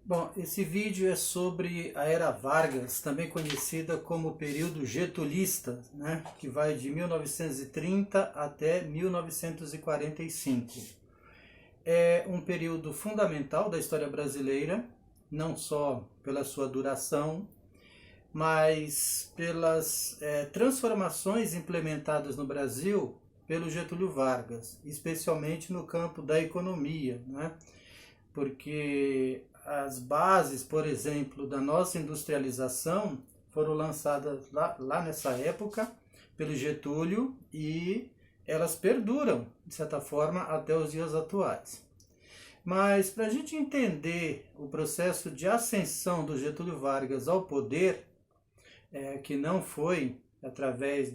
Bom, esse vídeo é sobre a Era Vargas, também conhecida como período getulista, né, que vai de 1930 até 1945. É um período fundamental da história brasileira, não só pela sua duração, mas pelas transformações implementadas no Brasil pelo Getúlio Vargas, especialmente no campo da economia, né? Porque as bases, por exemplo, da nossa industrialização foram lançadas lá nessa época pelo Getúlio e elas perduram, de certa forma, até os dias atuais. Mas para a gente entender o processo de ascensão do Getúlio Vargas ao poder, que não foi através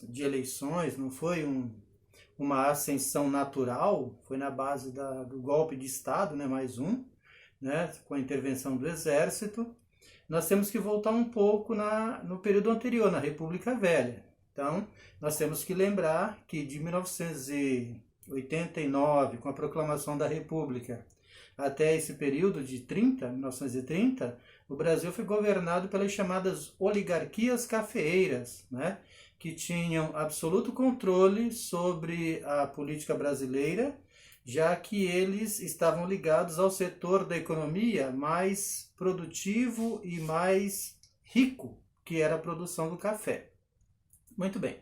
de eleições, não foi uma ascensão natural, foi na base do golpe de Estado, né, mais um, né, com a intervenção do Exército. Nós temos que voltar um pouco no período anterior, na República Velha. Então, nós temos que lembrar que de 1989, com a proclamação da República, até esse período de 1930, o Brasil foi governado pelas chamadas oligarquias cafeeiras, né, que tinham absoluto controle sobre a política brasileira, já que eles estavam ligados ao setor da economia mais produtivo e mais rico, que era a produção do café. Muito bem.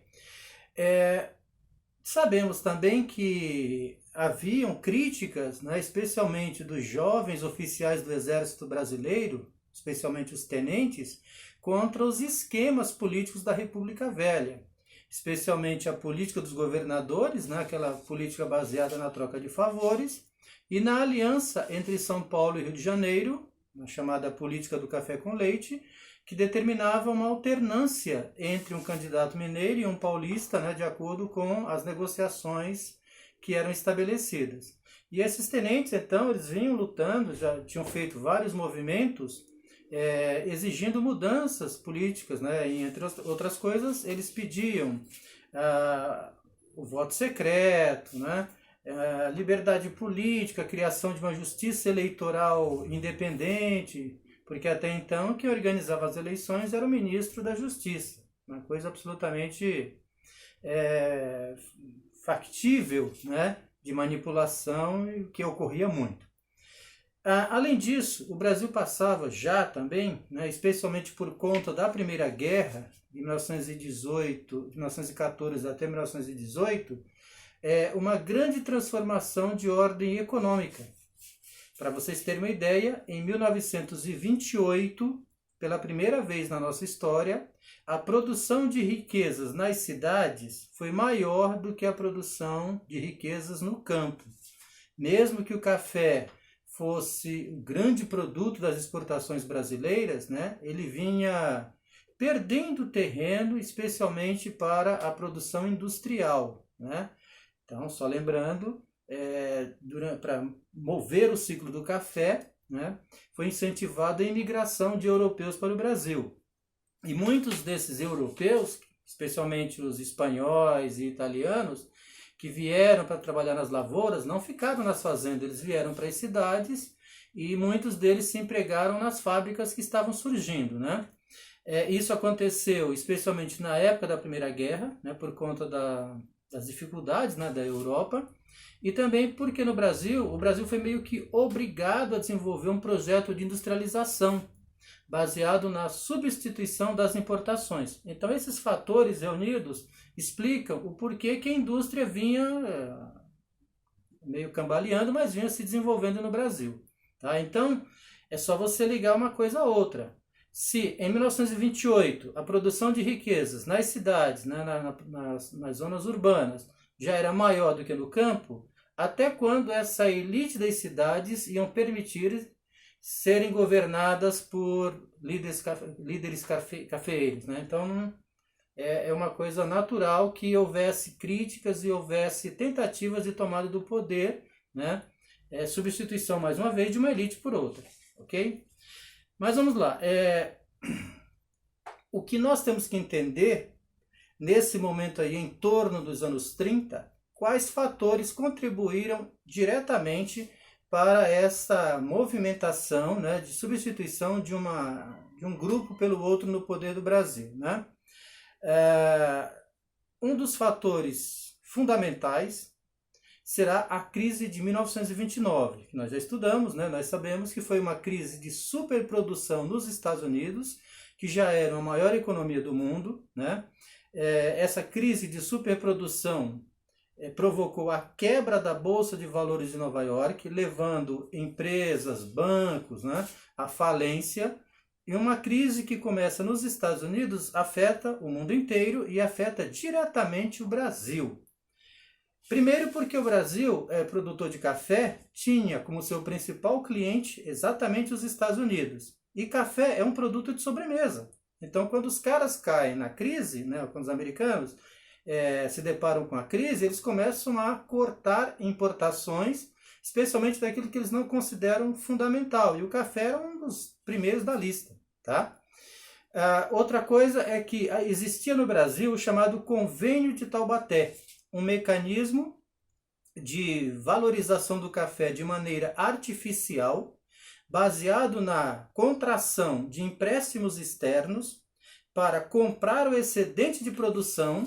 Sabemos também que haviam críticas, né, especialmente dos jovens oficiais do Exército Brasileiro, especialmente os tenentes, contra os esquemas políticos da República Velha, especialmente a política dos governadores, né, aquela política baseada na troca de favores, e na aliança entre São Paulo e Rio de Janeiro, a chamada política do café com leite, que determinava uma alternância entre um candidato mineiro e um paulista, né, de acordo com as negociações que eram estabelecidas. E esses tenentes, então, eles vinham lutando, já tinham feito vários movimentos, exigindo mudanças políticas, né? E, entre outras coisas, eles pediam o voto secreto, né? Liberdade política, a criação de uma justiça eleitoral independente, porque até então quem organizava as eleições era o ministro da Justiça, uma coisa absolutamente factível, né? De manipulação e que ocorria muito. Além disso, o Brasil passava já também, né, especialmente por conta da Primeira Guerra, de 1914 até 1918, uma grande transformação de ordem econômica. Para vocês terem uma ideia, em 1928, pela primeira vez na nossa história, a produção de riquezas nas cidades foi maior do que a produção de riquezas no campo. Mesmo que o café fosse um grande produto das exportações brasileiras, né, ele vinha perdendo terreno, especialmente para a produção industrial, né? Então, só lembrando, para mover o ciclo do café, né, foi incentivada a imigração de europeus para o Brasil. E muitos desses europeus, especialmente os espanhóis e italianos, que vieram para trabalhar nas lavouras, não ficaram nas fazendas, eles vieram para as cidades e muitos deles se empregaram nas fábricas que estavam surgindo, né? Isso aconteceu especialmente na época da Primeira Guerra, né, por conta das dificuldades, né, da Europa, e também porque o Brasil foi meio que obrigado a desenvolver um projeto de industrialização, baseado na substituição das importações. Então, esses fatores reunidos explicam o porquê que a indústria vinha meio cambaleando, mas vinha se desenvolvendo no Brasil. Tá? Então, é só você ligar uma coisa a outra. Se em 1928 a produção de riquezas nas cidades, né, nas zonas urbanas, já era maior do que no campo, até quando essa elite das cidades iam permitir serem governadas por líderes cafeeiros, né? Então, é uma coisa natural que houvesse críticas e houvesse tentativas de tomada do poder, né? Substituição, mais uma vez, de uma elite por outra, ok? Mas vamos lá. O que nós temos que entender, nesse momento aí, em torno dos anos 30, quais fatores contribuíram diretamente para essa movimentação, né, de substituição de um grupo pelo outro no poder do Brasil, né? Um dos fatores fundamentais será a crise de 1929, que nós já estudamos, né? Nós sabemos que foi uma crise de superprodução nos Estados Unidos, que já era a maior economia do mundo, né? Essa crise de superprodução provocou a quebra da Bolsa de Valores de Nova York, levando empresas, bancos, né, à falência. E uma crise que começa nos Estados Unidos afeta o mundo inteiro e afeta diretamente o Brasil. Primeiro porque o Brasil, produtor de café, tinha como seu principal cliente exatamente os Estados Unidos. E café é um produto de sobremesa. Então, quando os caras caem na crise, né, quando os americanos se deparam com a crise, eles começam a cortar importações, especialmente daquilo que eles não consideram fundamental. E o café era um dos primeiros da lista. Tá? Outra coisa é que existia no Brasil o chamado Convênio de Taubaté, um mecanismo de valorização do café de maneira artificial, baseado na contração de empréstimos externos para comprar o excedente de produção,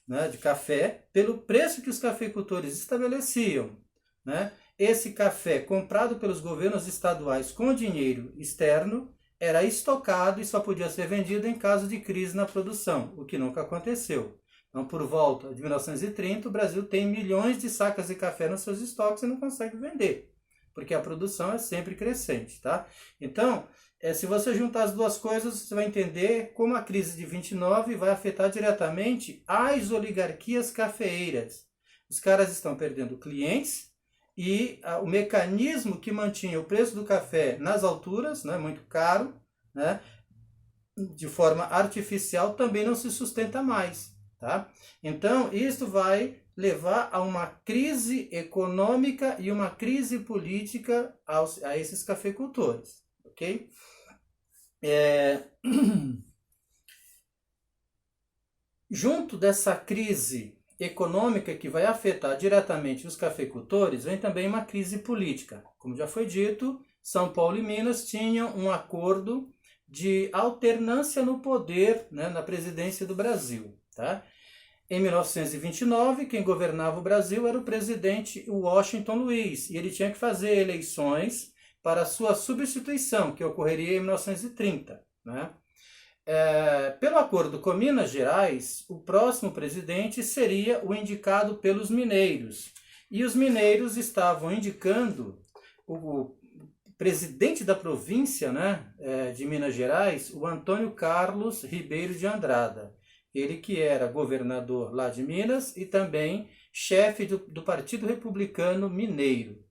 né, de café pelo preço que os cafeicultores estabeleciam, né? Esse café comprado pelos governos estaduais com dinheiro externo era estocado e só podia ser vendido em caso de crise na produção, o que nunca aconteceu. Então, por volta de 1930, o Brasil tem milhões de sacas de café nos seus estoques e não consegue vender, porque a produção é sempre crescente, tá? Então, se você juntar as duas coisas, você vai entender como a crise de 29 vai afetar diretamente as oligarquias cafeeiras. Os caras estão perdendo clientes e o mecanismo que mantinha o preço do café nas alturas, né, muito caro, né, de forma artificial, também não se sustenta mais. Tá? Então, isso vai levar a uma crise econômica e uma crise política a esses cafeicultores. Ok? Junto dessa crise econômica que vai afetar diretamente os cafeicultores, vem também uma crise política. Como já foi dito, São Paulo e Minas tinham um acordo de alternância no poder, né, na presidência do Brasil. Tá? Em 1929, quem governava o Brasil era o presidente Washington Luiz, e ele tinha que fazer eleições para sua substituição, que ocorreria em 1930. Né? Pelo acordo com Minas Gerais, o próximo presidente seria o indicado pelos mineiros. E os mineiros estavam indicando o presidente da província, né, de Minas Gerais, o Antônio Carlos Ribeiro de Andrada. Ele que era governador lá de Minas e também chefe do Partido Republicano Mineiro.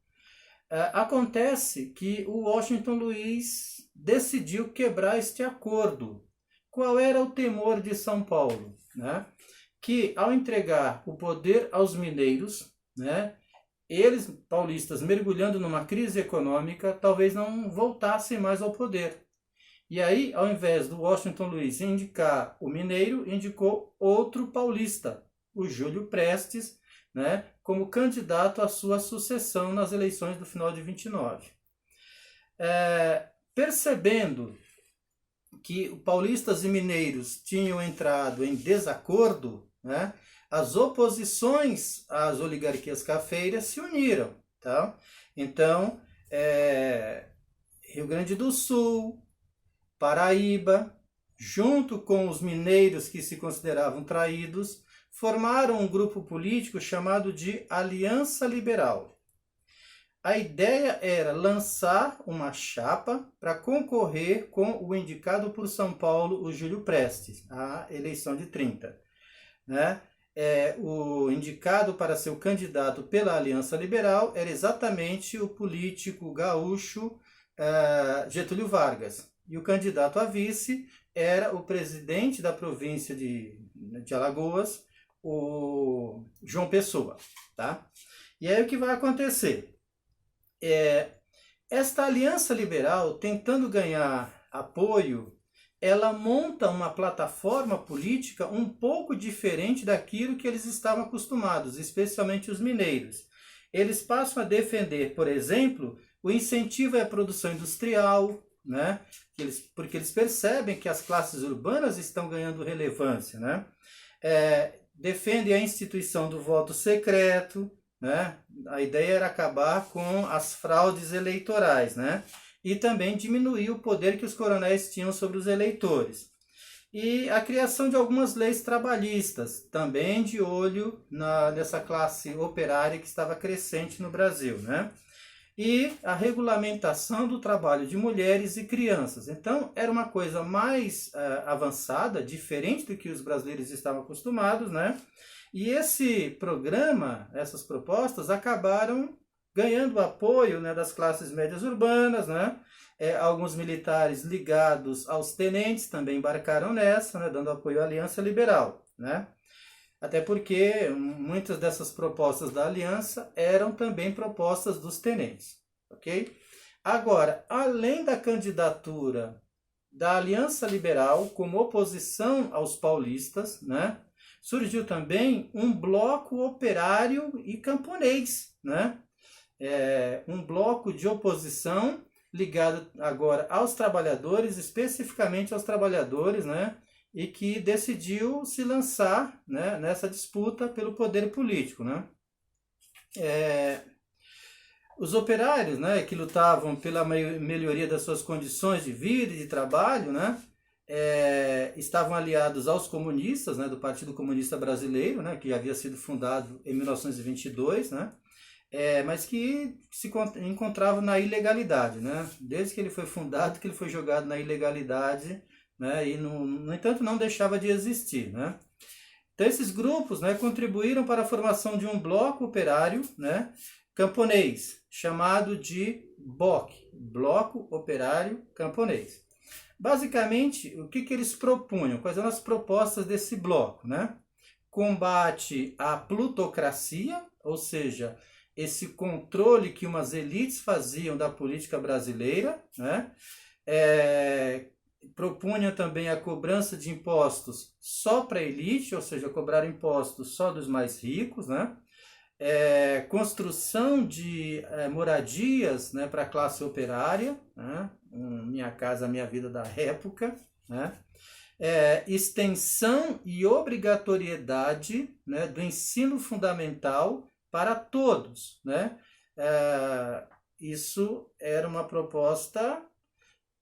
Acontece que o Washington Luiz decidiu quebrar este acordo. Qual era o temor de São Paulo? Né? Que ao entregar o poder aos mineiros, né, eles, paulistas, mergulhando numa crise econômica, talvez não voltassem mais ao poder. E aí, ao invés do Washington Luiz indicar o mineiro, indicou outro paulista, o Júlio Prestes, né, como candidato à sua sucessão nas eleições do final de 29. Percebendo que paulistas e mineiros tinham entrado em desacordo, né, as oposições às oligarquias cafeiras se uniram. Tá? Então, Rio Grande do Sul, Paraíba, junto com os mineiros que se consideravam traídos, formaram um grupo político chamado de Aliança Liberal. A ideia era lançar uma chapa para concorrer com o indicado por São Paulo, o Júlio Prestes, à eleição de 30. Né? O indicado para ser o candidato pela Aliança Liberal era exatamente o político gaúcho Getúlio Vargas. E o candidato a vice era o presidente da província de Alagoas, o João Pessoa. Tá? E aí o que vai acontecer? Esta aliança liberal, tentando ganhar apoio, ela monta uma plataforma política um pouco diferente daquilo que eles estavam acostumados, especialmente os mineiros. eles passam a defender, por exemplo, o incentivo à produção industrial, né? Porque eles percebem que as classes urbanas estão ganhando relevância, né? Defendem a instituição do voto secreto, né? A ideia era acabar com as fraudes eleitorais, né? E também diminuir o poder que os coronéis tinham sobre os eleitores. E a criação de algumas leis trabalhistas, também de olho nessa classe operária que estava crescente no Brasil, né? E a regulamentação do trabalho de mulheres e crianças. Então, era uma coisa mais avançada, diferente do que os brasileiros estavam acostumados, né? E esse programa, essas propostas, acabaram ganhando apoio, né, das classes médias urbanas, né? Alguns militares ligados aos tenentes também embarcaram nessa, né, dando apoio à Aliança Liberal, né? Até porque muitas dessas propostas da aliança eram também propostas dos tenentes, ok? Agora, além da candidatura da Aliança Liberal como oposição aos paulistas, né, surgiu também um bloco operário e camponês, né? Um bloco de oposição ligado agora aos trabalhadores, especificamente aos trabalhadores, né? E que decidiu se lançar, né, nessa disputa pelo poder político, né? Os operários, né, que lutavam pela melhoria das suas condições de vida e de trabalho, né, estavam aliados aos comunistas, né, do Partido Comunista Brasileiro, né, que havia sido fundado em 1922, né, mas que se encontrava na ilegalidade, né? Desde que ele foi fundado, que ele foi jogado na ilegalidade, né? E, no entanto, não deixava de existir, né? Então, esses grupos, né, contribuíram para a formação de um bloco operário, né, camponês, chamado de BOC, Bloco Operário Camponês. Basicamente, o que eles propunham? Quais eram as propostas desse bloco, né? Combate à plutocracia, ou seja, esse controle que umas elites faziam da política brasileira, né? Propunha também a cobrança de impostos só para a elite, ou seja, cobrar impostos só dos mais ricos, né? Construção de moradias, né, para a classe operária, né? Minha Casa Minha Vida da época, né? Extensão e obrigatoriedade, né, do ensino fundamental para todos, né? Isso era uma proposta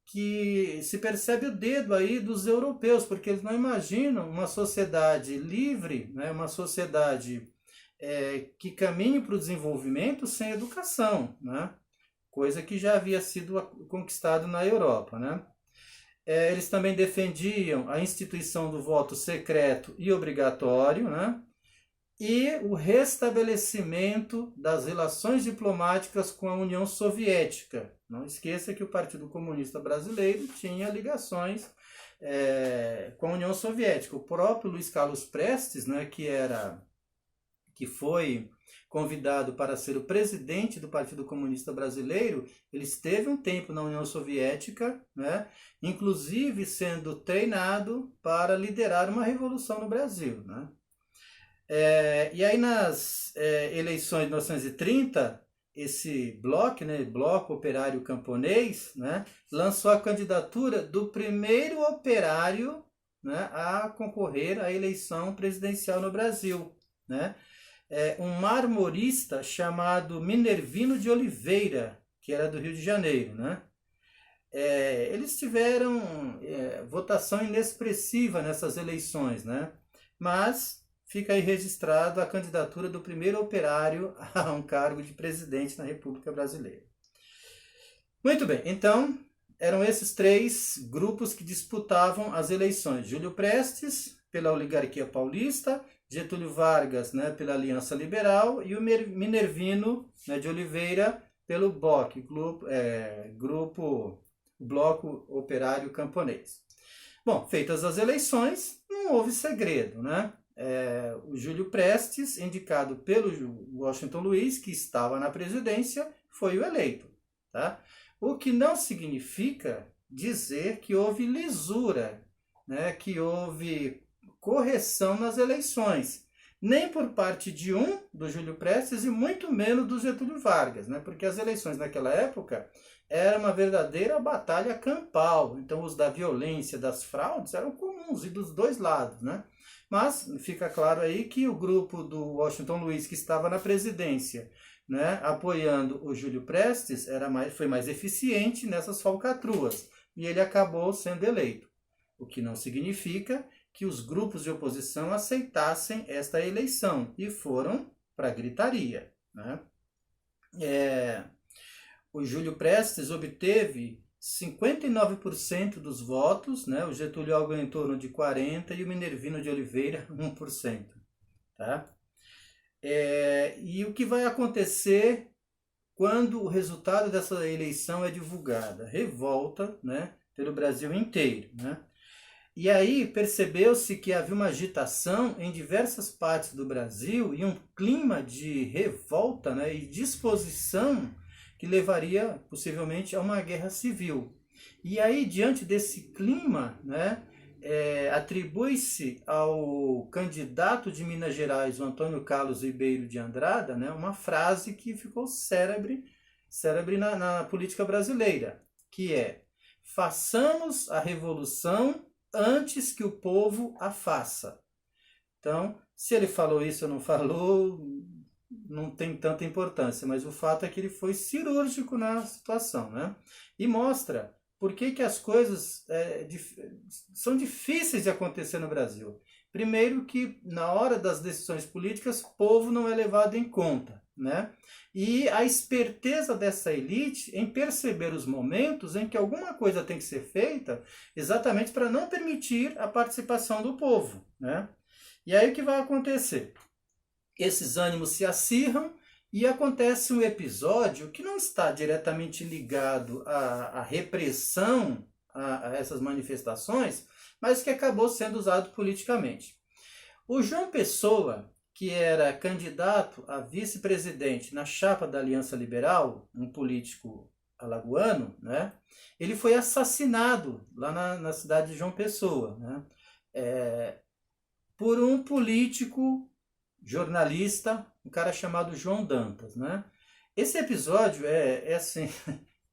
que se percebe o dedo aí dos europeus, porque eles não imaginam uma sociedade livre, né? Uma sociedade que caminhe para o desenvolvimento sem educação, né? Coisa que já havia sido conquistado na Europa, né? Eles também defendiam a instituição do voto secreto e obrigatório, né? E o restabelecimento das relações diplomáticas com a União Soviética. Não esqueça que o Partido Comunista Brasileiro tinha ligações com a União Soviética. O próprio Luiz Carlos Prestes, né, que foi convidado para ser o presidente do Partido Comunista Brasileiro, ele esteve um tempo na União Soviética, né, inclusive sendo treinado para liderar uma revolução no Brasil, né? E aí nas eleições de 1930, esse bloco, né, Bloco Operário Camponês, né, lançou a candidatura do primeiro operário, né, a concorrer à eleição presidencial no Brasil, né? Um marmorista chamado Minervino de Oliveira, que era do Rio de Janeiro, né? Eles tiveram votação inexpressiva nessas eleições, né? Mas fica aí registrado a candidatura do primeiro operário a um cargo de presidente na República Brasileira. Muito bem, então eram esses três grupos que disputavam as eleições. Júlio Prestes, pela oligarquia paulista, Getúlio Vargas, né, pela Aliança Liberal, e o Minervino, né, de Oliveira pelo BOC, Bloco Operário Camponês. Bom, feitas as eleições, não houve segredo, né? O Júlio Prestes, indicado pelo Washington Luiz, que estava na presidência, foi o eleito, tá? O que não significa dizer que houve lisura, né? Que houve correção nas eleições. nem por parte de um, do Júlio Prestes, e muito menos do Getúlio Vargas, né? Porque as eleições naquela época era uma verdadeira batalha campal. Então, os da violência, das fraudes, eram comuns e dos dois lados, né? Mas fica claro aí que o grupo do Washington Luiz, que estava na presidência, né, apoiando o Júlio Prestes, foi mais eficiente nessas falcatruas. E ele acabou sendo eleito. O que não significa que os grupos de oposição aceitassem esta eleição e foram para a gritaria, né? O Júlio Prestes obteve 59% dos votos, né? O Getúlio Alves em torno de 40% e o Minervino de Oliveira 1%. Tá? E o que vai acontecer quando o resultado dessa eleição é divulgada? Revolta, né, pelo Brasil inteiro, né? E aí percebeu-se que havia uma agitação em diversas partes do Brasil e um clima de revolta, né, e disposição que levaria possivelmente a uma guerra civil. E aí, diante desse clima, né, atribui-se ao candidato de Minas Gerais, o Antônio Carlos Ribeiro de Andrada, né, uma frase que ficou célebre na política brasileira, que é: façamos a revolução antes que o povo a faça. Então, se ele falou isso ou não falou, não tem tanta importância, mas o fato é que ele foi cirúrgico na situação, né? E mostra por que as coisas são difíceis de acontecer no Brasil. Primeiro que, na hora das decisões políticas, o povo não é levado em conta, né? E a esperteza dessa elite em perceber os momentos em que alguma coisa tem que ser feita exatamente para não permitir a participação do povo, né? E aí o que vai acontecer? Esses ânimos se acirram e acontece um episódio que não está diretamente ligado à repressão a essas manifestações, mas que acabou sendo usado politicamente. O João Pessoa, que era candidato a vice-presidente na chapa da Aliança Liberal, um político alagoano, né, ele foi assassinado lá na cidade de João Pessoa, né, por um político jornalista, um cara chamado João Dantas, né? Esse episódio assim,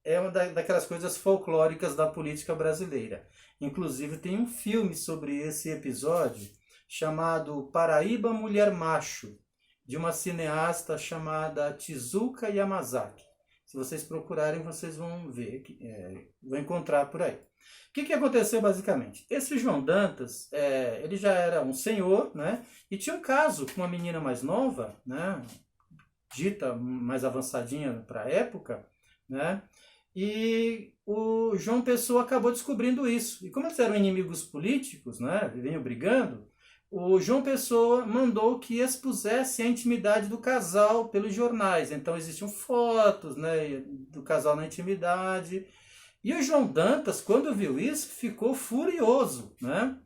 é uma daquelas coisas folclóricas da política brasileira. Inclusive tem um filme sobre esse episódio chamado Paraíba Mulher Macho, de uma cineasta chamada Tezuka Yamazaki. Se vocês procurarem, vocês vão ver, vão encontrar por aí. O que aconteceu basicamente? Esse João Dantas, ele já era um senhor, né? E tinha um caso com uma menina mais nova, né? Dita mais avançadinha para a época, né? E o João Pessoa acabou descobrindo isso. E como eles eram inimigos políticos, né? Vinham brigando, o João Pessoa mandou que expusesse a intimidade do casal pelos jornais. Então existiam fotos, né, do casal na intimidade. E o João Dantas, quando viu isso, ficou furioso, né?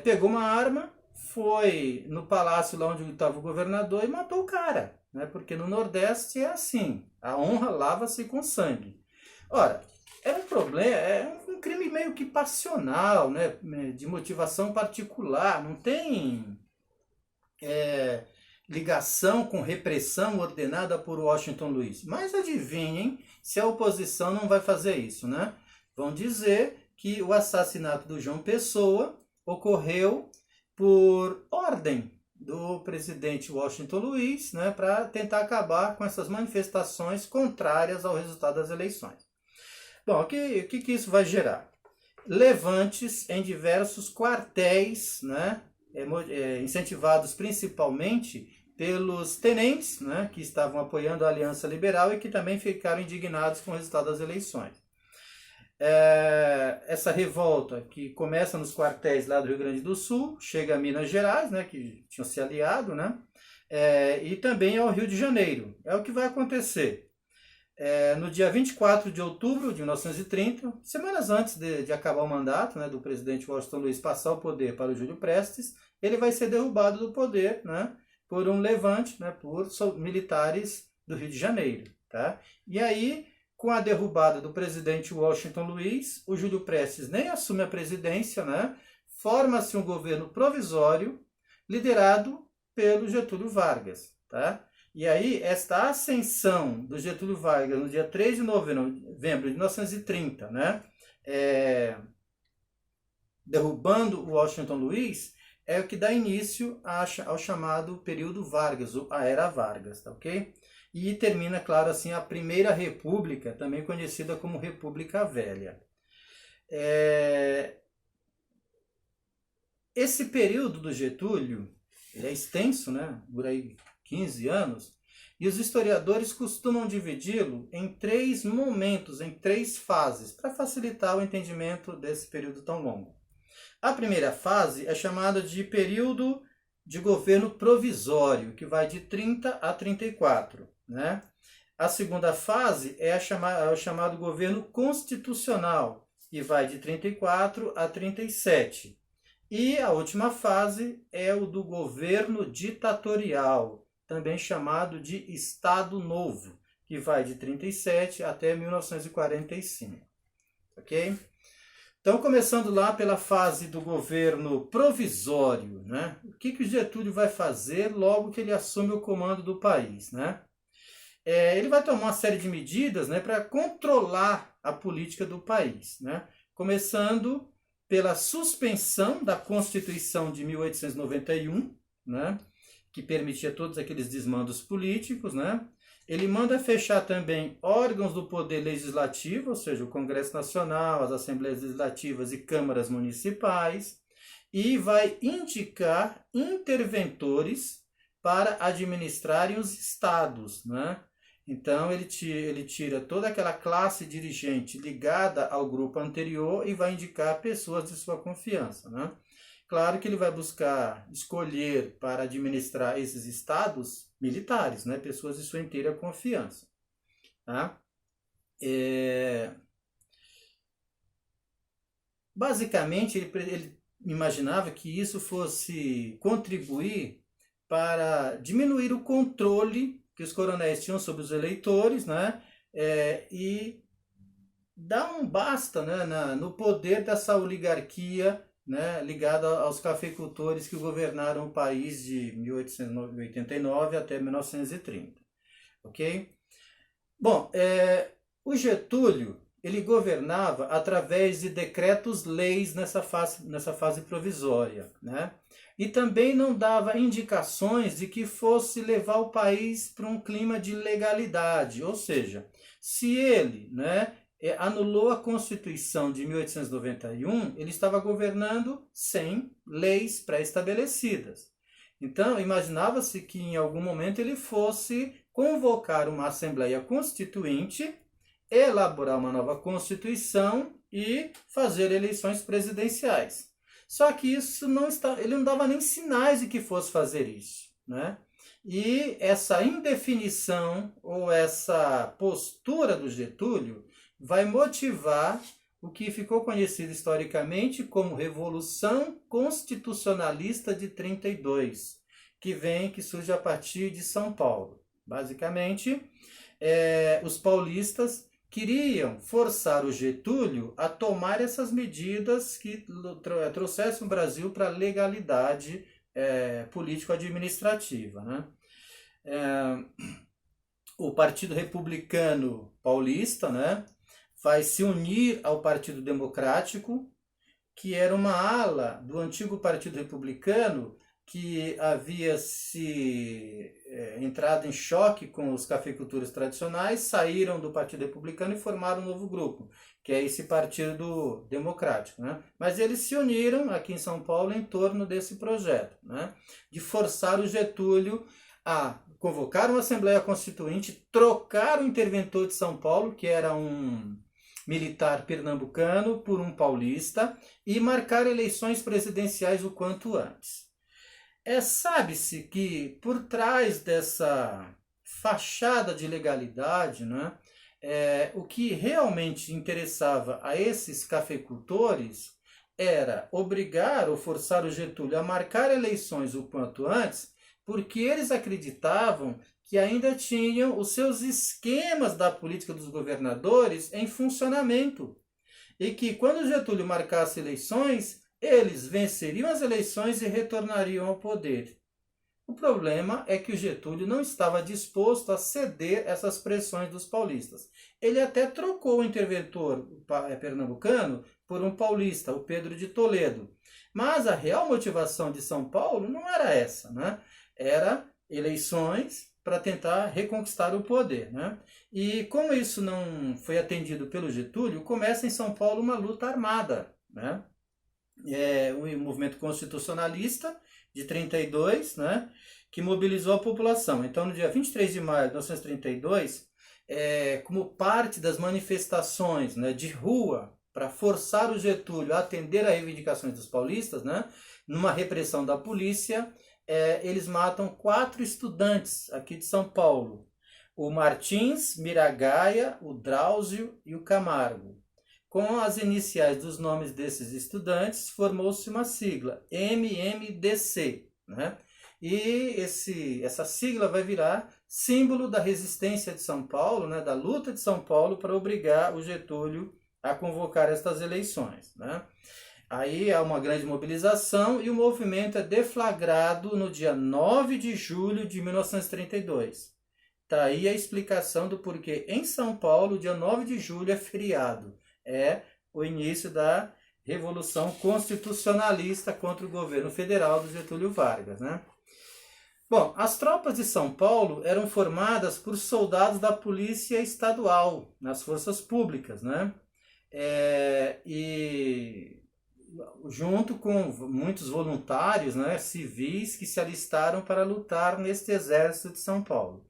Pegou uma arma, foi no palácio lá onde estava o governador e matou o cara, né? Porque no Nordeste é assim, a honra lava-se com sangue. Ora, era um problema, é um crime meio que passional, né? De motivação particular, não tem ligação com repressão ordenada por Washington Luiz. Mas adivinhem se a oposição não vai fazer isso, né? Vão dizer que o assassinato do João Pessoa ocorreu por ordem do presidente Washington Luiz, né, para tentar acabar com essas manifestações contrárias ao resultado das eleições. Bom, o que isso vai gerar? Levantes em diversos quartéis, né, incentivados principalmente pelos tenentes, né, que estavam apoiando a Aliança Liberal e que também ficaram indignados com o resultado das eleições. Essa revolta que começa nos quartéis lá do Rio Grande do Sul, chega a Minas Gerais, né, que tinham se aliado, né, e também ao Rio de Janeiro. É o que vai acontecer. No dia 24 de outubro de 1930, semanas antes de acabar o mandato, né, do presidente Washington Luiz passar o poder para o Júlio Prestes, ele vai ser derrubado do poder, né, por um levante, né, por militares do Rio de Janeiro. Tá? E aí, com a derrubada do presidente Washington Luiz, o Júlio Prestes nem assume a presidência, né, forma-se um governo provisório liderado pelo Getúlio Vargas, tá? E aí, esta ascensão do Getúlio Vargas no dia 3 de novembro de 1930, né? Derrubando o Washington Luiz, é o que dá início ao chamado período Vargas, ou a Era Vargas, tá ok? E termina, claro, assim, a Primeira República, também conhecida como República Velha. Esse período do Getúlio, ele é extenso, né? Dura aí 15 anos, e os historiadores costumam dividi-lo em 3 momentos, em 3 fases, para facilitar o entendimento desse período tão longo. A primeira fase é chamada de período de governo provisório, que vai de 30 a 34. Né? A segunda fase é o chamado governo constitucional, que vai de 34 a 37. E a última fase é o do governo ditatorial, também chamado de Estado Novo, que vai de 37 até 1945. Ok? Então, começando lá pela fase do governo provisório, né? O que o Getúlio vai fazer logo que ele assume o comando do país, né? Ele vai tomar uma série de medidas, né, para controlar a política do país, né? Começando pela suspensão da Constituição de 1891, né, que permitia todos aqueles desmandos políticos, né? Ele manda fechar também órgãos do poder legislativo, ou seja, o Congresso Nacional, as Assembleias Legislativas e câmaras municipais, e vai indicar interventores para administrarem os estados, né? Então ele tira toda aquela classe dirigente ligada ao grupo anterior e vai indicar pessoas de sua confiança, né? Claro que ele vai buscar escolher para administrar esses estados militares, né? Pessoas de sua inteira confiança. Tá? Basicamente, ele imaginava que isso fosse contribuir para diminuir o controle que os coronéis tinham sobre os eleitores, né? E dar um basta, né, no poder dessa oligarquia, né, ligada aos cafeicultores que governaram o país de 1889 até 1930. Ok? Bom, o Getúlio, ele governava através de decretos-leis nessa fase provisória, né? E também não dava indicações de que fosse levar o país para um clima de legalidade, ou seja, se ele, né, anulou a Constituição de 1891, ele estava governando sem leis pré-estabelecidas. Então, imaginava-se que em algum momento ele fosse convocar uma Assembleia Constituinte, elaborar uma nova Constituição e fazer eleições presidenciais. Só que ele não dava nem sinais de que fosse fazer isso, né? E essa indefinição ou essa postura do Getúlio vai motivar o que ficou conhecido historicamente como Revolução Constitucionalista de 32, que surge a partir de São Paulo. Basicamente, os paulistas queriam forçar o Getúlio a tomar essas medidas que trouxessem o Brasil para a legalidade político-administrativa, né? O Partido Republicano Paulista, né, vai se unir ao Partido Democrático, que era uma ala do antigo Partido Republicano que havia se entrado em choque com os cafeicultores tradicionais, saíram do Partido Republicano e formaram um novo grupo, que é esse Partido Democrático, né? Mas eles se uniram aqui em São Paulo em torno desse projeto, né, de forçar o Getúlio a convocar uma Assembleia Constituinte, trocar o interventor de São Paulo, que era um militar pernambucano, por um paulista, e marcar eleições presidenciais o quanto antes. Sabe-se que por trás dessa fachada de legalidade, né, o que realmente interessava a esses cafeicultores era obrigar ou forçar o Getúlio a marcar eleições o quanto antes, porque eles acreditavam que ainda tinham os seus esquemas da política dos governadores em funcionamento. E que quando Getúlio marcasse eleições, eles venceriam as eleições e retornariam ao poder. O problema é que o Getúlio não estava disposto a ceder essas pressões dos paulistas. Ele até trocou o interventor pernambucano por um paulista, o Pedro de Toledo. Mas a real motivação de São Paulo não era essa, né? Era eleições para tentar reconquistar o poder, né? E como isso não foi atendido pelo Getúlio, começa em São Paulo uma luta armada, né? O movimento constitucionalista de 32, né, que mobilizou a população. Então, no dia 23 de maio de 1932, como parte das manifestações, né, de rua para forçar o Getúlio a atender às reivindicações dos paulistas, né, numa repressão da polícia, eles matam 4 estudantes aqui de São Paulo. O Martins, Miragaia, o Drauzio e o Camargo. Com as iniciais dos nomes desses estudantes, formou-se uma sigla, MMDC, né? E essa sigla vai virar símbolo da resistência de São Paulo, né? Da luta de São Paulo para obrigar o Getúlio a convocar estas eleições, né? Aí há uma grande mobilização e o movimento é deflagrado no dia 9 de julho de 1932. Está aí a explicação do porquê em São Paulo, dia 9 de julho é feriado. É o início da Revolução Constitucionalista contra o governo federal do Getúlio Vargas, né? Bom, as tropas de São Paulo eram formadas por soldados da Polícia Estadual, nas forças públicas, né? E junto com muitos voluntários, né, civis que se alistaram para lutar neste exército de São Paulo.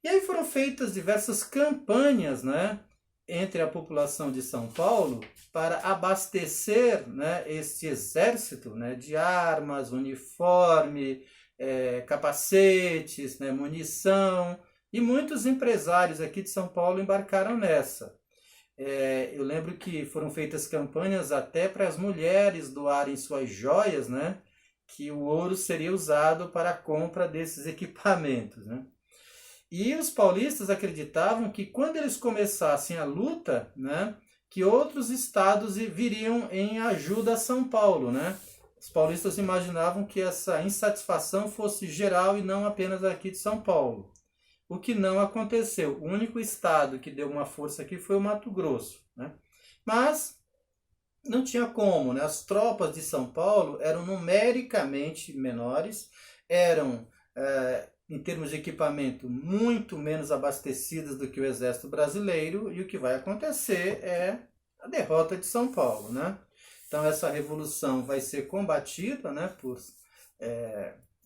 E aí foram feitas diversas campanhas, né, entre a população de São Paulo para abastecer, né, este exército, né, de armas, uniforme, capacetes, né, munição, e muitos empresários aqui de São Paulo embarcaram nessa. Eu lembro que foram feitas campanhas até para as mulheres doarem suas joias, né, que o ouro seria usado para a compra desses equipamentos, né? E os paulistas acreditavam que quando eles começassem a luta, né, que outros estados viriam em ajuda a São Paulo, né? Os paulistas imaginavam que essa insatisfação fosse geral e não apenas aqui de São Paulo. O que não aconteceu. O único estado que deu uma força aqui foi o Mato Grosso, né? Mas não tinha como, né? As tropas de São Paulo eram numericamente menores, eram em termos de equipamento, muito menos abastecidas do que o exército brasileiro, e o que vai acontecer é a derrota de São Paulo, né? Então essa revolução vai ser combatida, né,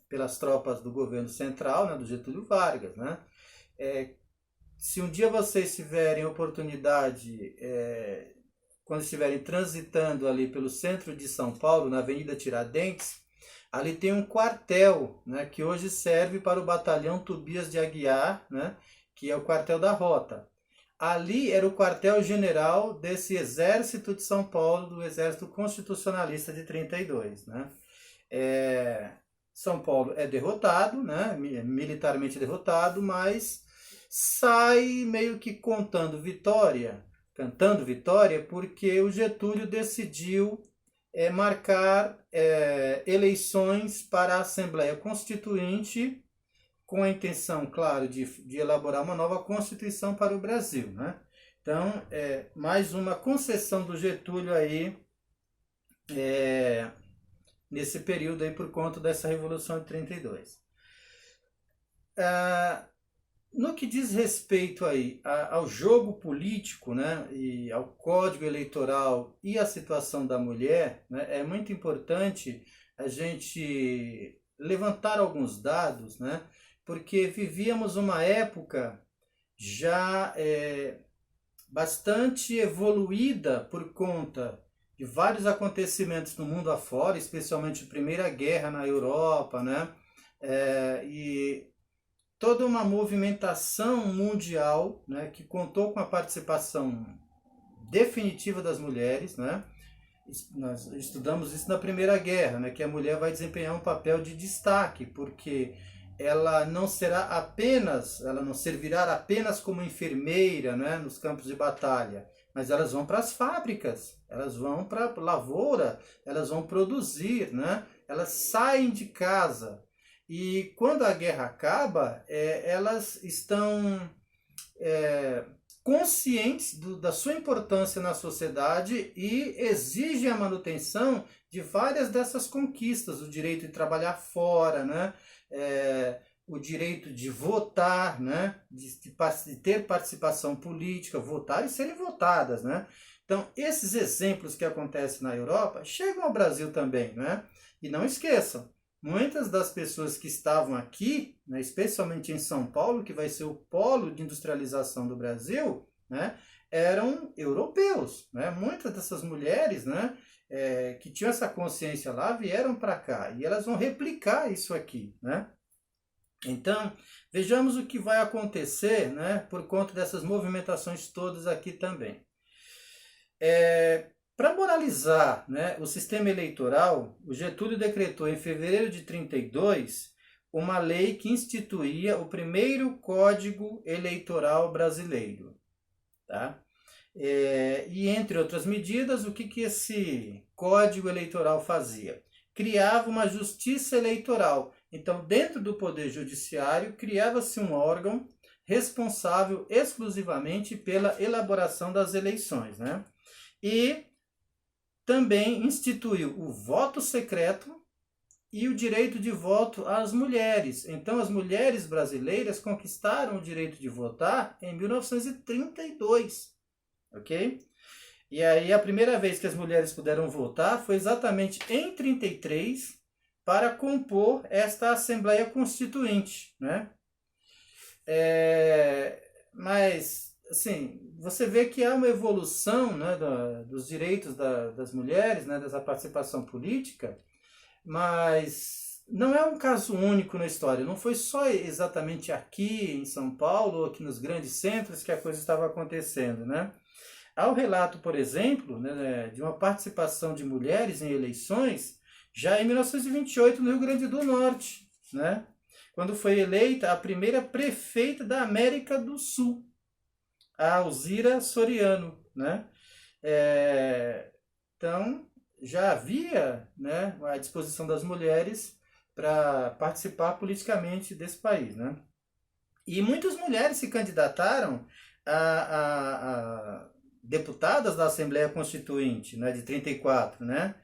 pelas tropas do governo central, né, do Getúlio Vargas, né? Se um dia vocês tiverem oportunidade, quando estiverem transitando ali pelo centro de São Paulo, na Avenida Tiradentes, ali tem um quartel, né, que hoje serve para o batalhão Tobias de Aguiar, né, que é o quartel da Rota. Ali era o quartel-general desse exército de São Paulo, do Exército Constitucionalista de 32. Né? São Paulo é derrotado, né, militarmente derrotado, mas sai meio que cantando vitória, porque o Getúlio decidiu marcar eleições para a Assembleia Constituinte com a intenção, claro, de elaborar uma nova Constituição para o Brasil, né? Então, mais uma concessão do Getúlio aí nesse período aí por conta dessa Revolução de 32. No que diz respeito aí ao jogo político, né, e ao código eleitoral e à situação da mulher, né, é muito importante a gente levantar alguns dados, né, porque vivíamos uma época já bastante evoluída por conta de vários acontecimentos no mundo afora, especialmente a Primeira Guerra na Europa, né, e toda uma movimentação mundial, né, que contou com a participação definitiva das mulheres, né? Nós estudamos isso na Primeira Guerra, né, que a mulher vai desempenhar um papel de destaque, porque ela não servirá apenas como enfermeira, né, nos campos de batalha, mas elas vão para as fábricas, elas vão para a lavoura, elas vão produzir, né? Elas saem de casa. e quando a guerra acaba, elas estão conscientes da sua importância na sociedade e exigem a manutenção de várias dessas conquistas, o direito de trabalhar fora, né? O direito de votar, né? De ter participação política, votar e serem votadas, né? Então, esses exemplos que acontecem na Europa chegam ao Brasil também, né? E não esqueçam, muitas das pessoas que estavam aqui, né, especialmente em São Paulo, que vai ser o polo de industrialização do Brasil, né, eram europeus, né? Muitas dessas mulheres, né, que tinham essa consciência lá, vieram para cá e elas vão replicar isso aqui, né? Então, vejamos o que vai acontecer, né, por conta dessas movimentações todas aqui também. Para moralizar, né, o sistema eleitoral, o Getúlio decretou em fevereiro de 32 uma lei que instituía o primeiro Código Eleitoral Brasileiro. Tá? E entre outras medidas, o que esse Código Eleitoral fazia? Criava uma justiça eleitoral. Então, dentro do Poder Judiciário, criava-se um órgão responsável exclusivamente pela elaboração das eleições, né? E também instituiu o voto secreto e o direito de voto às mulheres. Então, as mulheres brasileiras conquistaram o direito de votar em 1932, ok? E aí, a primeira vez que as mulheres puderam votar foi exatamente em 33, para compor esta Assembleia Constituinte, né? Mas, assim, você vê que há uma evolução, né, dos direitos das mulheres, né, dessa participação política, mas não é um caso único na história. Não foi só exatamente aqui em São Paulo ou aqui nos grandes centros que a coisa estava acontecendo, né? Há o relato, por exemplo, né, de uma participação de mulheres em eleições já em 1928 no Rio Grande do Norte, né? Quando foi eleita a primeira prefeita da América do Sul, a Alzira Soriano, né? Então, já havia, né, a disposição das mulheres para participar politicamente desse país, né? E muitas mulheres se candidataram a deputadas da Assembleia Constituinte, né, de 34, né?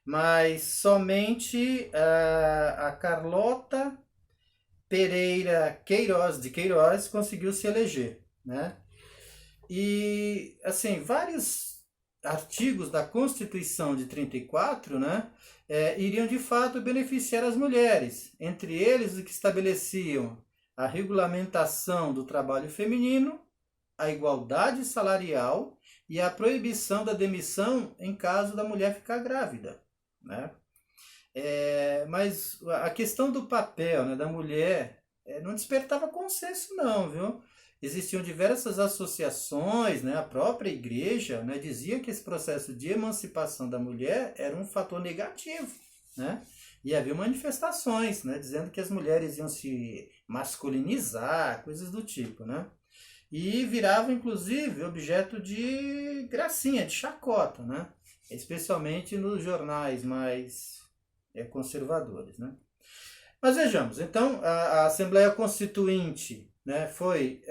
Mas somente a Carlota Pereira de Queiroz conseguiu se eleger, né? E, assim, vários artigos da Constituição de 34, né, iriam de fato beneficiar as mulheres, entre eles os que estabeleciam a regulamentação do trabalho feminino, a igualdade salarial e a proibição da demissão em caso da mulher ficar grávida, né? Mas a questão do papel, né, da mulher não despertava consenso não, viu? Existiam diversas associações, né, a própria igreja, né, dizia que esse processo de emancipação da mulher era um fator negativo, né? E havia manifestações, né, dizendo que as mulheres iam se masculinizar, coisas do tipo, né? E viravam, inclusive, objeto de gracinha, de chacota, né? Especialmente nos jornais mais conservadores, né? Mas vejamos, então, a Assembleia Constituinte, né, foi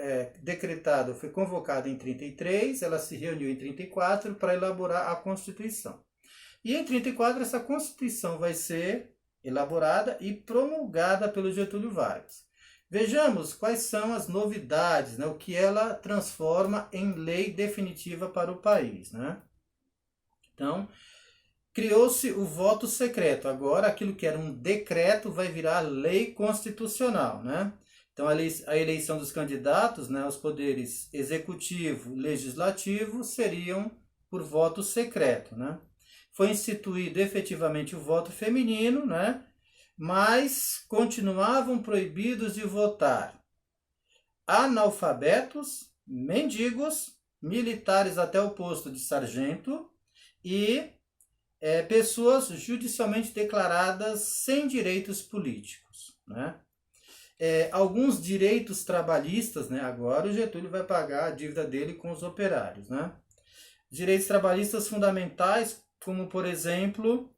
decretada, foi convocada em 33, ela se reuniu em 34 para elaborar a Constituição. E em 34 essa Constituição vai ser elaborada e promulgada pelo Getúlio Vargas. Vejamos quais são as novidades, né, o que ela transforma em lei definitiva para o país, né? Então, criou-se o voto secreto. Agora, aquilo que era um decreto vai virar lei constitucional, né? Então, a eleição dos candidatos, né, aos poderes executivo e legislativo seriam por voto secreto, né? Foi instituído efetivamente o voto feminino, né? Mas continuavam proibidos de votar analfabetos, mendigos, militares até o posto de sargento e pessoas judicialmente declaradas sem direitos políticos, né? Alguns direitos trabalhistas, né? Agora o Getúlio vai pagar a dívida dele com os operários, né? Direitos trabalhistas fundamentais, como por exemplo,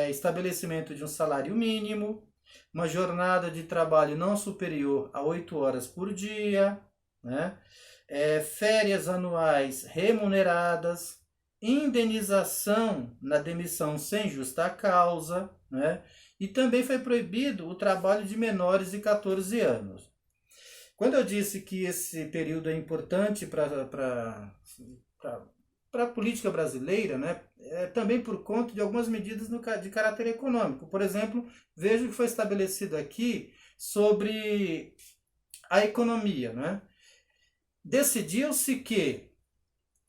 estabelecimento de um salário mínimo, uma jornada de trabalho não superior a 8 horas por dia, né? Férias anuais remuneradas, indenização na demissão sem justa causa, né? E também foi proibido o trabalho de menores de 14 anos. Quando eu disse que esse período é importante para a política brasileira, né, também por conta de algumas medidas de caráter econômico. Por exemplo, veja o que foi estabelecido aqui sobre a economia. Né? Decidiu-se que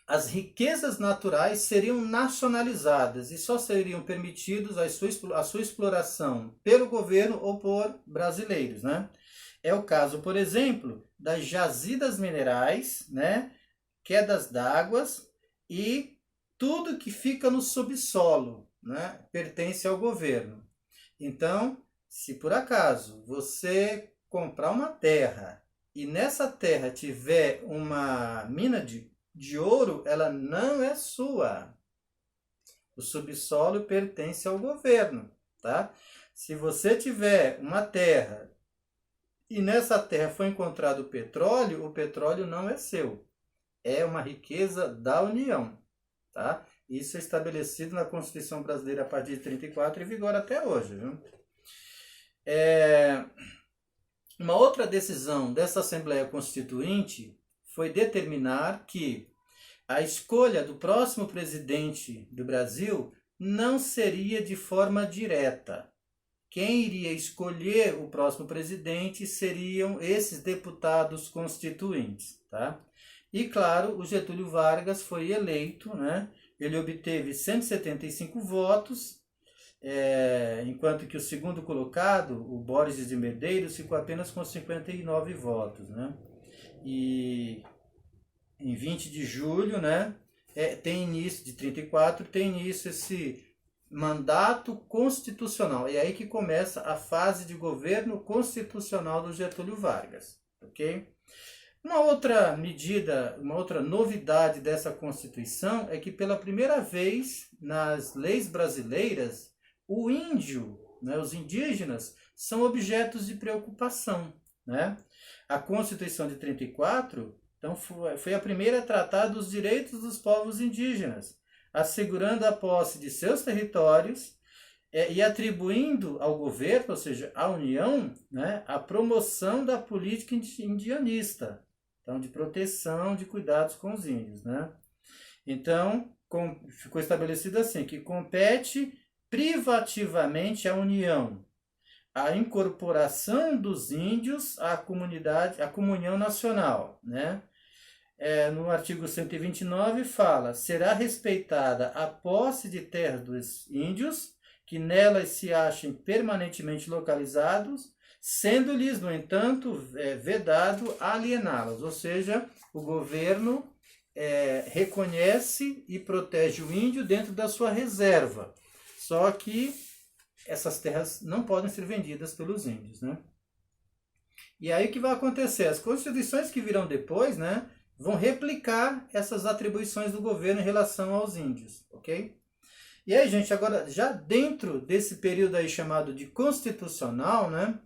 as riquezas naturais seriam nacionalizadas e só seriam permitidos a sua exploração pelo governo ou por brasileiros. Né? É o caso, por exemplo, das jazidas minerais, né, quedas d'água e tudo que fica no subsolo, né, pertence ao governo. Então, se por acaso você comprar uma terra e nessa terra tiver uma mina de ouro, ela não é sua. O subsolo pertence ao governo, tá? Se você tiver uma terra e nessa terra foi encontrado o petróleo não é seu. É uma riqueza da União, tá? Isso é estabelecido na Constituição Brasileira a partir de 34 e vigora até hoje, viu? Uma outra decisão dessa Assembleia Constituinte foi determinar que a escolha do próximo presidente do Brasil não seria de forma direta. Quem iria escolher o próximo presidente seriam esses deputados constituintes, tá? E claro, o Getúlio Vargas foi eleito, né? Ele obteve 175 votos, enquanto que o segundo colocado, o Borges de Medeiros, ficou apenas com 59 votos, né? E em 20 de julho, né? Tem início de 34, tem início esse mandato constitucional. É aí que começa a fase de governo constitucional do Getúlio Vargas, ok? Uma outra medida, uma outra novidade dessa Constituição é que pela primeira vez nas leis brasileiras, o índio, né, os indígenas, são objetos de preocupação, né? A Constituição de 34, então, foi a primeira a tratar dos direitos dos povos indígenas, assegurando a posse de seus territórios e atribuindo ao governo, ou seja, à União, né, a promoção da política indianista, então de proteção, de cuidados com os índios. Né? Então, ficou estabelecido assim, que compete privativamente à União a incorporação dos índios à comunidade, à comunhão nacional, né? No artigo 129 fala: será respeitada a posse de terras dos índios, que nelas se achem permanentemente localizados, sendo-lhes, no entanto, vedado aliená-los. Ou seja, o governo reconhece e protege o índio dentro da sua reserva. Só que essas terras não podem ser vendidas pelos índios, né? E aí o que vai acontecer? As constituições que virão depois, né, vão replicar essas atribuições do governo em relação aos índios, ok? E aí, gente, agora, já dentro desse período aí chamado de constitucional, né,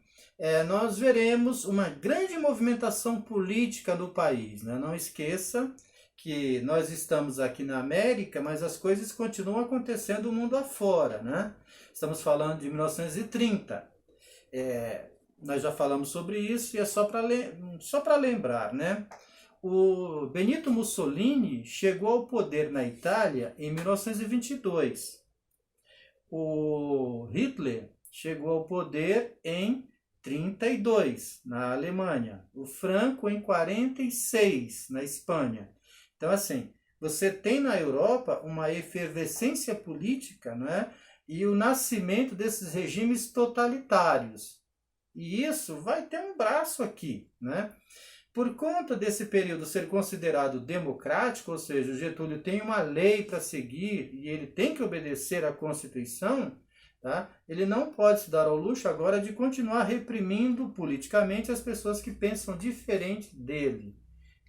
nós veremos uma grande movimentação política no país, né? Não esqueça que nós estamos aqui na América, mas as coisas continuam acontecendo no mundo afora, né? Estamos falando de 1930. Nós já falamos sobre isso e é só para lembrar, né? O Benito Mussolini chegou ao poder na Itália em 1922. O Hitler chegou ao poder em 1932, na Alemanha. O Franco em 1946, na Espanha. Então, assim, você tem na Europa uma efervescência política, né? E o nascimento desses regimes totalitários. E isso vai ter um braço aqui, né? Por conta desse período ser considerado democrático, ou seja, o Getúlio tem uma lei para seguir e ele tem que obedecer à Constituição, tá? Ele não pode se dar ao luxo agora de continuar reprimindo politicamente as pessoas que pensam diferente dele.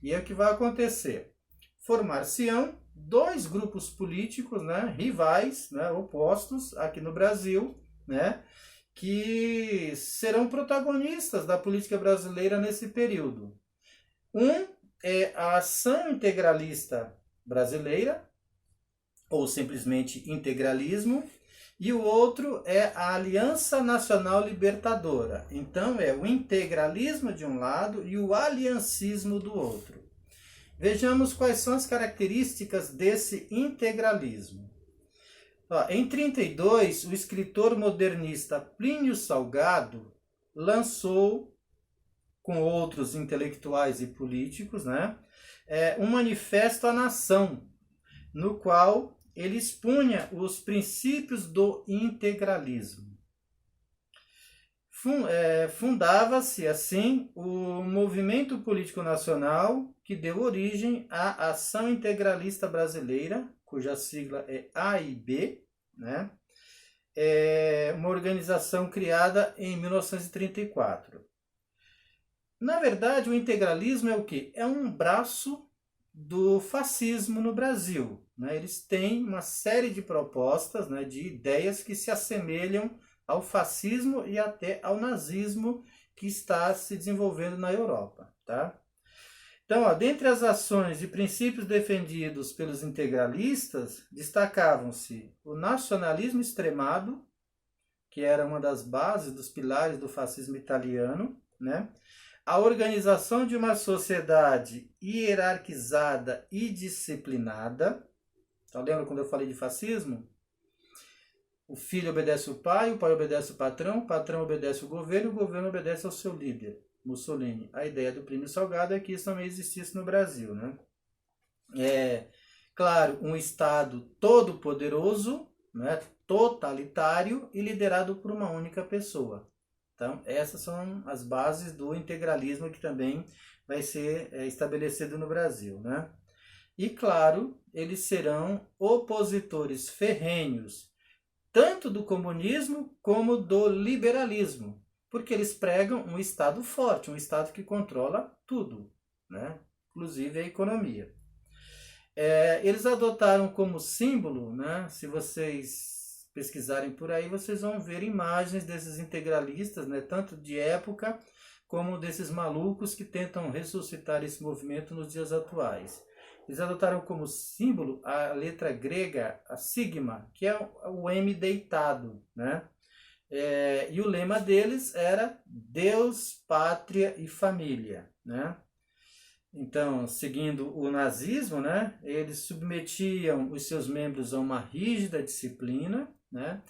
E é o que vai acontecer. Formar-se-ão dois grupos políticos, né, rivais, né, opostos aqui no Brasil, né, que serão protagonistas da política brasileira nesse período. Um é a Ação Integralista Brasileira, ou simplesmente integralismo, e o outro é a Aliança Nacional Libertadora. Então é o integralismo de um lado e o aliancismo do outro. Vejamos quais são as características desse integralismo. Em 32, o escritor modernista Plínio Salgado lançou, com outros intelectuais e políticos, né, um manifesto à nação, no qual ele expunha os princípios do integralismo. Fundava-se, assim, o movimento político nacional que deu origem à Ação Integralista Brasileira, cuja sigla é AIB, né? É uma organização criada em 1934. Na verdade, o integralismo é o quê? É um braço do fascismo no Brasil. Né? Eles têm uma série de propostas, né, de ideias que se assemelham ao fascismo e até ao nazismo que está se desenvolvendo na Europa. Tá? Então, dentre as ações e princípios defendidos pelos integralistas, destacavam-se o nacionalismo extremado, que era uma das bases, dos pilares do fascismo italiano, né? A organização de uma sociedade hierarquizada e disciplinada. Tá lembra quando eu falei de fascismo? O filho obedece o pai obedece o patrão obedece o governo obedece ao seu líder, Mussolini. A ideia do Plínio Salgado é que isso também existisse no Brasil, né? Claro, um Estado todo poderoso, né, totalitário e liderado por uma única pessoa. Então, essas são as bases do integralismo que também vai ser estabelecido no Brasil, né? E, claro, eles serão opositores ferrenhos, tanto do comunismo como do liberalismo, porque eles pregam um Estado forte, um Estado que controla tudo, né? Inclusive a economia. Eles adotaram como símbolo, né? Se vocês pesquisarem por aí, vocês vão ver imagens desses integralistas, né, tanto de época como desses malucos que tentam ressuscitar esse movimento nos dias atuais. Eles adotaram como símbolo a letra grega, a sigma, que é o M deitado, né? E o lema deles era Deus, Pátria e Família, né? Então, seguindo o nazismo, né, eles submetiam os seus membros a uma rígida disciplina, né,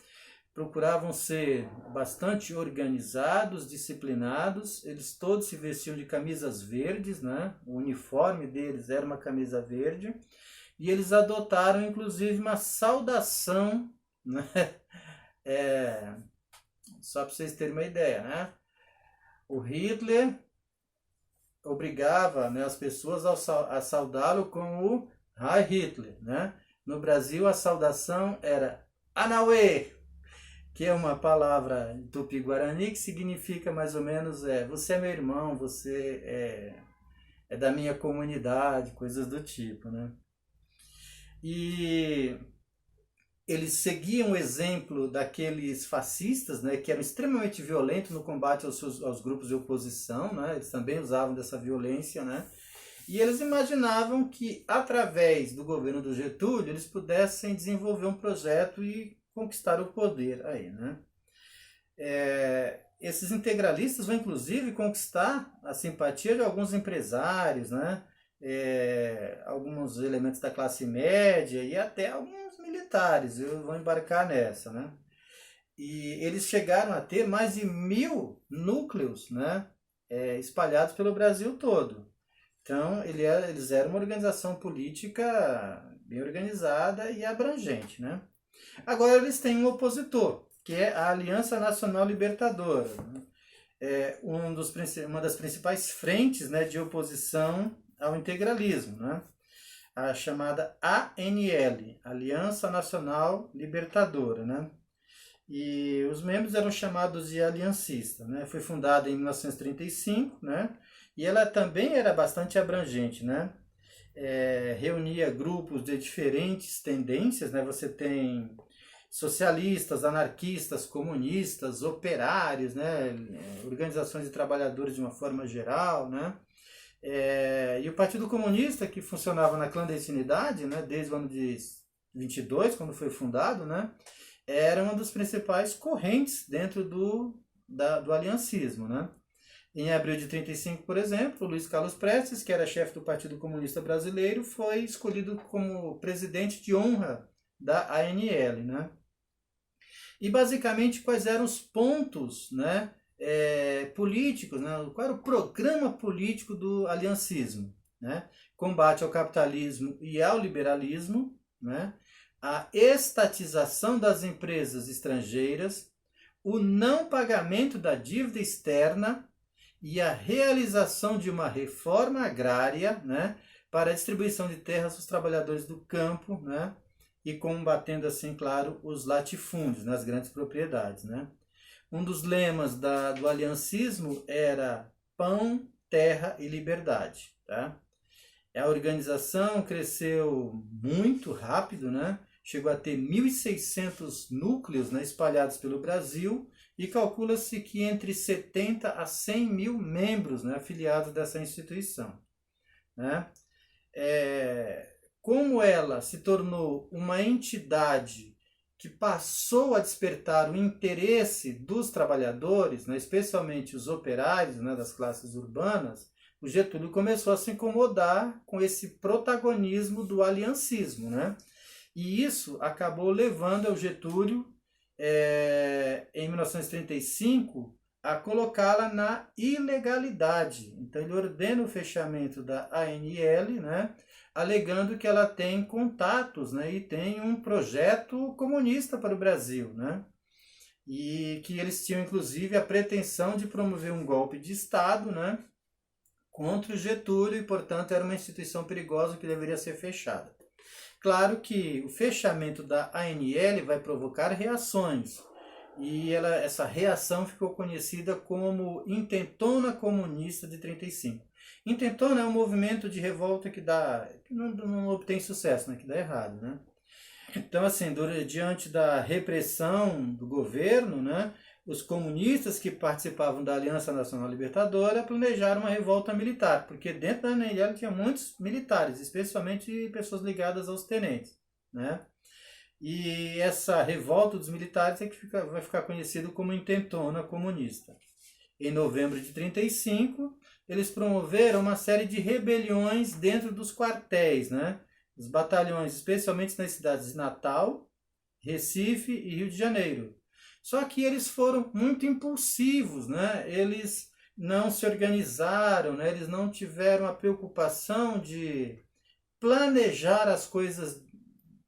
procuravam ser bastante organizados, disciplinados, eles todos se vestiam de camisas verdes, né, o uniforme deles era uma camisa verde, e eles adotaram inclusive uma saudação, né, só para vocês terem uma ideia, né, o Hitler obrigava, né, as pessoas a saudá-lo com o Heil Hitler, né? No Brasil, a saudação era Anauê, que é uma palavra tupi-guarani que significa mais ou menos você é meu irmão, você é da minha comunidade, coisas do tipo, né? E eles seguiam o exemplo daqueles fascistas, né, que eram extremamente violentos no combate aos grupos de oposição, né, eles também usavam dessa violência, né, e eles imaginavam que, através do governo do Getúlio, eles pudessem desenvolver um projeto e conquistar o poder aí, né. Esses integralistas vão, inclusive, conquistar a simpatia de alguns empresários, né, alguns elementos da classe média e até alguns militares, vão embarcar nessa, né? E eles chegaram a ter mais de 1000 núcleos, né, espalhados pelo Brasil todo. Então, eles eram uma organização política bem organizada e abrangente, né? Agora, eles têm um opositor, que é a Aliança Nacional Libertadora, né? Uma das principais frentes, né, de oposição ao integralismo, né? A chamada ANL, Aliança Nacional Libertadora, né? E os membros eram chamados de aliancistas, né? Foi fundada em 1935, né? E ela também era bastante abrangente, né? Reunia grupos de diferentes tendências, né? Você tem socialistas, anarquistas, comunistas, operários, né, organizações de trabalhadores de uma forma geral, né, e o Partido Comunista, que funcionava na clandestinidade, né, desde o ano de 22, quando foi fundado, né, era uma das principais correntes dentro do aliancismo, né. Em abril de 35, por exemplo, Luiz Carlos Prestes, que era chefe do Partido Comunista Brasileiro, foi escolhido como presidente de honra da ANL, né? E basicamente quais eram os pontos, né, políticos, né? Qual era o programa político do aliancismo, né? Combate ao capitalismo e ao liberalismo, né? A estatização das empresas estrangeiras, o não pagamento da dívida externa e a realização de uma reforma agrária, né, para a distribuição de terras aos trabalhadores do campo, né, e combatendo assim, claro, os latifúndios nas grandes propriedades, né. Um dos lemas do aliancismo era pão, terra e liberdade, tá? A organização cresceu muito rápido, né? Chegou a ter 1.600 núcleos, né, espalhados pelo Brasil, e calcula-se que entre 70 a 100 mil membros, né, afiliados dessa instituição, né? Como ela se tornou uma entidade que passou a despertar o interesse dos trabalhadores, né, especialmente os operários, né, das classes urbanas, o Getúlio começou a se incomodar com esse protagonismo do aliancismo, né? E isso acabou levando ao Getúlio, em 1935, a colocá-la na ilegalidade. Então ele ordena o fechamento da ANL, né, alegando que ela tem contatos, né, e tem um projeto comunista para o Brasil, né, e que eles tinham inclusive a pretensão de promover um golpe de Estado, né, contra o Getúlio, e portanto era uma instituição perigosa que deveria ser fechada. Claro que o fechamento da ANL vai provocar reações, e essa reação ficou conhecida como Intentona Comunista de 35. Intentona é um movimento de revolta que não obtém sucesso, né, que dá errado, né? Então, assim, diante da repressão do governo, né, os comunistas que participavam da Aliança Nacional Libertadora planejaram uma revolta militar, porque dentro da ANL tinha muitos militares, especialmente pessoas ligadas aos tenentes, né? E essa revolta dos militares vai ficar conhecido como Intentona Comunista. Em novembro de 35, eles promoveram uma série de rebeliões dentro dos quartéis, né? Os batalhões, especialmente nas cidades de Natal, Recife e Rio de Janeiro. Só que eles foram muito impulsivos, né? Eles não se organizaram, né? Eles não tiveram a preocupação de planejar as coisas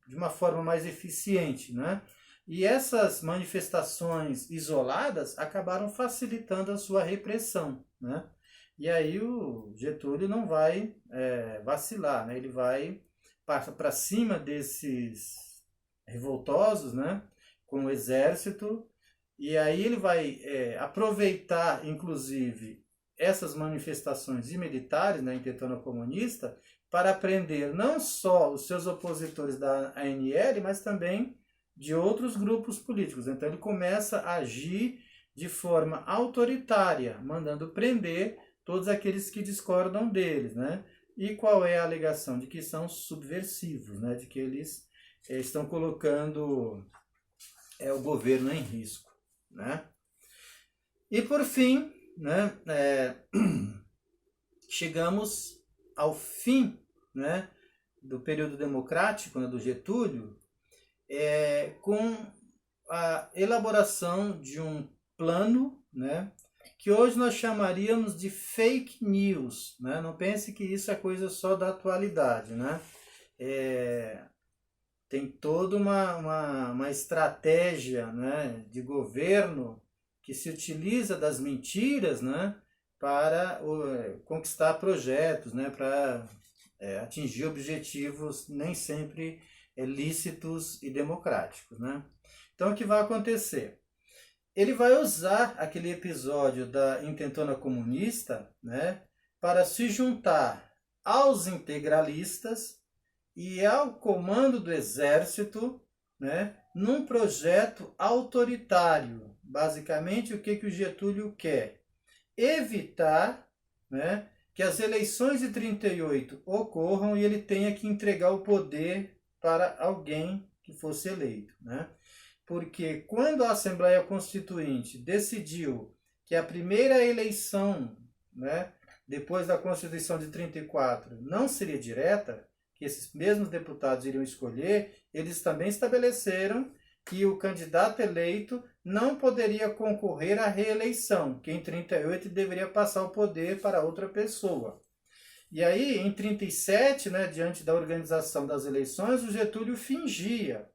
de uma forma mais eficiente, né? E essas manifestações isoladas acabaram facilitando a sua repressão, né? E aí o Getúlio não vai vacilar, né? Ele vai para cima desses revoltosos, né, com o exército, e aí ele vai aproveitar, inclusive, essas manifestações de militares, né, Intentona Comunista, para prender não só os seus opositores da ANL, mas também de outros grupos políticos. Então ele começa a agir de forma autoritária, mandando prender todos aqueles que discordam deles, né? E qual é a alegação? De que são subversivos, né? De que eles estão colocando o governo em risco, né? E por fim, né, chegamos ao fim, né, do período democrático, né, do Getúlio, com a elaboração de um plano, né, que hoje nós chamaríamos de fake news, né? Não pense que isso é coisa só da atualidade, né? Tem toda uma estratégia, né, de governo que se utiliza das mentiras, né, para conquistar projetos, né, para atingir objetivos nem sempre lícitos e democráticos, né? Então o que vai acontecer? Ele vai usar aquele episódio da Intentona Comunista, né, para se juntar aos integralistas e ao comando do exército né, num projeto autoritário. Basicamente, o que o Getúlio quer? Evitar, né, que as eleições de 38 ocorram e ele tenha que entregar o poder para alguém que fosse eleito, né? Porque quando a Assembleia Constituinte decidiu que a primeira eleição, né, depois da Constituição de 34 não seria direta, que esses mesmos deputados iriam escolher, eles também estabeleceram que o candidato eleito não poderia concorrer à reeleição, que em 38 deveria passar o poder para outra pessoa. E aí, em 37, né, diante da organização das eleições, o Getúlio fingia,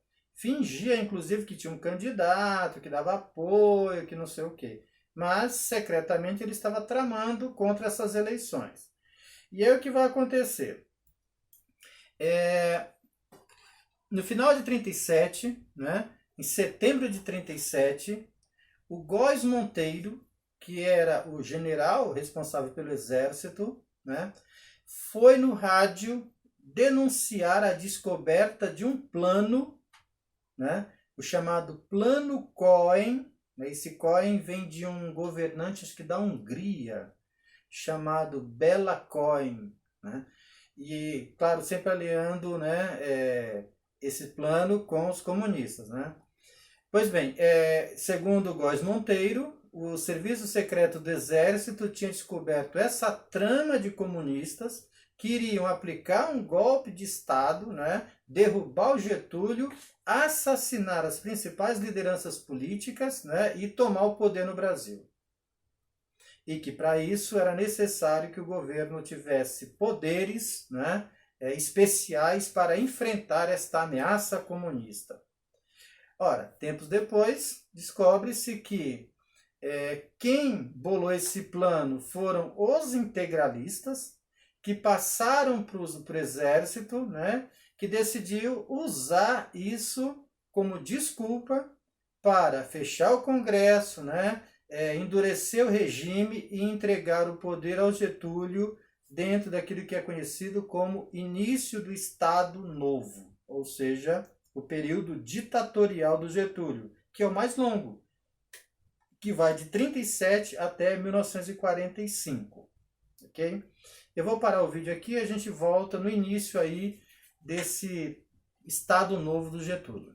inclusive, que tinha um candidato, que dava apoio, que não sei o quê. Mas, secretamente, ele estava tramando contra essas eleições. E aí, o que vai acontecer? No final de 37, né, em setembro de 37, o Góes Monteiro, que era o general responsável pelo exército, né, foi no rádio denunciar a descoberta de um plano, né, o chamado Plano Cohen. Esse Cohen vem de um governante, acho que da Hungria, chamado Bela Cohen, né? E, claro, sempre aliando, né, esse plano com os comunistas, né? Pois bem, segundo Góes Monteiro, o Serviço Secreto do Exército tinha descoberto essa trama de comunistas que iriam aplicar um golpe de Estado, né, derrubar o Getúlio, assassinar as principais lideranças políticas, né, e tomar o poder no Brasil. E que para isso era necessário que o governo tivesse poderes, né, especiais para enfrentar esta ameaça comunista. Ora, tempos depois, descobre-se que quem bolou esse plano foram os integralistas, que passaram para o exército, né, que decidiu usar isso como desculpa para fechar o Congresso, né, endurecer o regime e entregar o poder ao Getúlio dentro daquilo que é conhecido como início do Estado Novo, ou seja, o período ditatorial do Getúlio, que é o mais longo, que vai de 37 até 1945, ok? Eu vou parar o vídeo aqui e a gente volta no início aí desse Estado Novo do Getúlio.